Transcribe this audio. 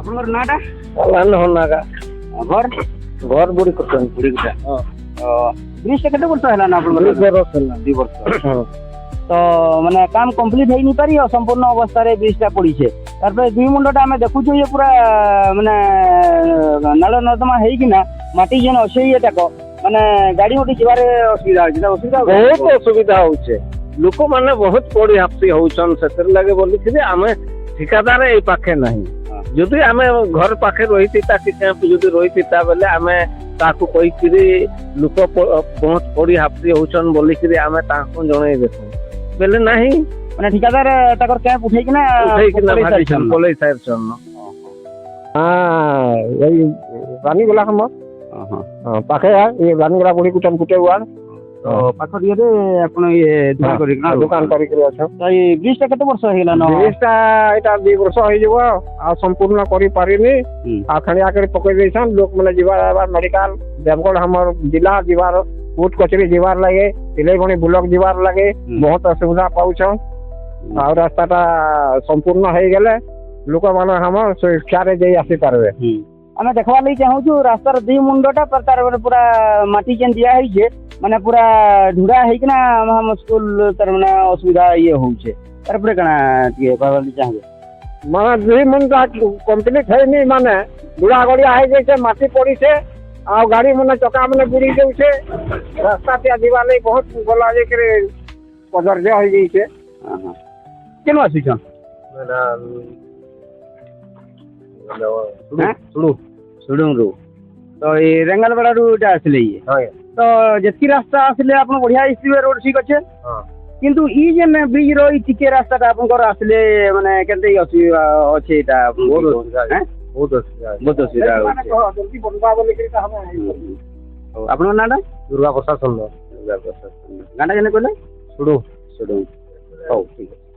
ଆପଣଙ୍କର ନାଁଟା ନାକା ଘର ଘର ବୁଢୀ କରୁଛନ୍ତି ବୁଢ଼ୀଗୁଟା ବ୍ରିଜଟା କେତେ ବର୍ଷ ହେଲା ନା ଆପଣଙ୍କର 2 ବର୍ଷ ହେଲା 2 ବର୍ଷ ତ ମାନେ କାମ କମ୍ପ୍ଲିଟ ହେଇନି ପାରି ସମ୍ପୂର୍ଣ୍ଣ ଅବସ୍ଥାରେ ବ୍ରିଜଟା ପଡ଼ିଛେ ତାପରେ ଦୁଇ ମୁଣ୍ଡଟା ଆମେ ଦେଖୁଛୁ ଯେ ପୁରା ମାନେ ନାଳ ନର୍ଦ୍ଦମା ହେଇକିନା ମାଟି ଯେନ୍ ଅଛେ ଇଏଟାକ ମାନେ ଗାଡ଼ି ଗୋଟି ଯିବାରେ ଅସୁବିଧା ହଉଛି ଅସୁବିଧା ବହୁତ ଅସୁବିଧା ହଉଛେ ଲୋକମାନେ ବହୁତ ପଡି ହାପସି ହଉଛନ୍ ସେଥିର ଲାଗି ବୋଲିକିରି ଆମେ ଠିକାଦାର ଏଇ ପାଖେ ନାହିଁ ଯଦି ଆମେ ଘର ପାଖେ ରହିଥିତା କି କ୍ୟାମ୍ପ ଯଦି ରହିଥିତା ବେଲେ ଆମେ ତାକୁ କହିକିରି ଲୋକ ବହୁତ ପଡି ହାପସି ହଉଛନ୍ ବୋଲିକିରି ଆମେ ତାଙ୍କୁ ଜଣେଇ ଦେସୁ ବେଲେ ନାହିଁ ମାନେ ଠିକାଦାର ତାଙ୍କର କ୍ୟାମ୍ପ ଉଠେଇକିନା ପଳେଇ ସାରିଛନ୍ ଏଇ ରାନୀଗଲା ଆମର ପାଖେ ଏ ରାନୀଗଲା ବୁଢୀ କୁଟନ ଗୁଟେ ୱାର୍ଡ ପାଖ ଇଏରେ ଆପଣ ଇଏ ଦୋକାନ କରିକିରି ଅଛ ଏଇ ବ୍ରିଜଟା କେତେ ବର୍ଷ ହେଇଗଲା ବ୍ରିଜଟା ଏଇଟା 2 ବର୍ଷ ହେଇଯିବ ଆଉ ସମ୍ପୂର୍ଣ୍ଣ କରିପାରିନି ଆଉ ଖାଲି ଆଗରେ ପକେଇ ଦେଇଛନ୍ ଲୋକମାନେ ଯିବାର ମେଡିକାଲ ଦେବଗଡ଼ ଆମର ଜିଲ୍ଲା ଯିବାର କୋର୍ଟ କଚେରୀ ଯିବାର ଲାଗେ ତିଲେଇଗଣି ବ୍ଲକ ଯିବାର ଲାଗେ ବହୁତ ଅସୁବିଧା ପାଉଛନ୍ ଆଉ ରାସ୍ତାଟା ସମ୍ପୂର୍ଣ୍ଣ ହେଇଗଲେ ଲୋକମାନେ ଆମର ସୁରକ୍ଷାରେ ଯାଇ ଆସିପାରିବେ ଆମେ ଦେଖବା ଲାଗି ଚାହୁଁଛୁ ରାସ୍ତାର ଦୁଇ ମୁଣ୍ଡଟା ତାର ପୁରା ମାଟି ଯେନ୍ ଦିଆ ହେଇଛେ ମାନେ ପୁରା ଢୁଡ଼ା ହେଇକିନା ଆମ ସ୍କୁଲ ତାର ମାନେ ଅସୁବିଧା ଇଏ ହଉଛେ ତାରପରେ କାଣା ଟିକେ କହିବା ଲାଗି ଚାହିଁବେ ମାନେ 2 ମୁଣ୍ଡ କମ୍ପ୍ଲିଟ ହେଇନି ମାନେ ବୁଢା ଗଡିଆ ହେଇଯାଇଛେ ମାଟି ପଡିଛେ ଆଉ ଗାଡି ମାନେ ଚକା ମାନେ ବୁଡି ଯାଉଛେ ରାସ୍ତା tia ଯିବା ଲାଗି ବହୁତ ଗଲା ଯାଇକରି କଦର୍ଯ୍ୟ ହେଇଯାଇଛେ କେନ ଆସିଛନ୍ ସୁଡୁଙ୍ଗରୁ ତ ଏଇ ରେଙ୍ଗାଲବେଡାରୁ ଏଇଟା ଆସିଲେ ଇଏ ତ ଯେତିକି ରାସ୍ତା ଆସିଲେ ଆପଣ ବଢିଆ ଆସିବେ ରୋଡ ଠିକ ଅଛେ କିନ୍ତୁ ଇ ଯେନ୍ ବ୍ରିଜ ର ଇ ଟିକେ ରାସ୍ତାଟା ଆପଣଙ୍କର ଆସିଲେ ମାନେ କେତେ ଅସୁବିଧା ଅଛେ ଏଇଟା ବହୁତ ଅସୁବିଧା ଆପଣଙ୍କ ନାଁଟା ଦୁର୍ଗା ପ୍ରସାଦ ସୁନ୍ଦର ଗାଁଟା କେନ କହିଲେ ସୁଡୁ ହଉ ଠିକ ଅଛି।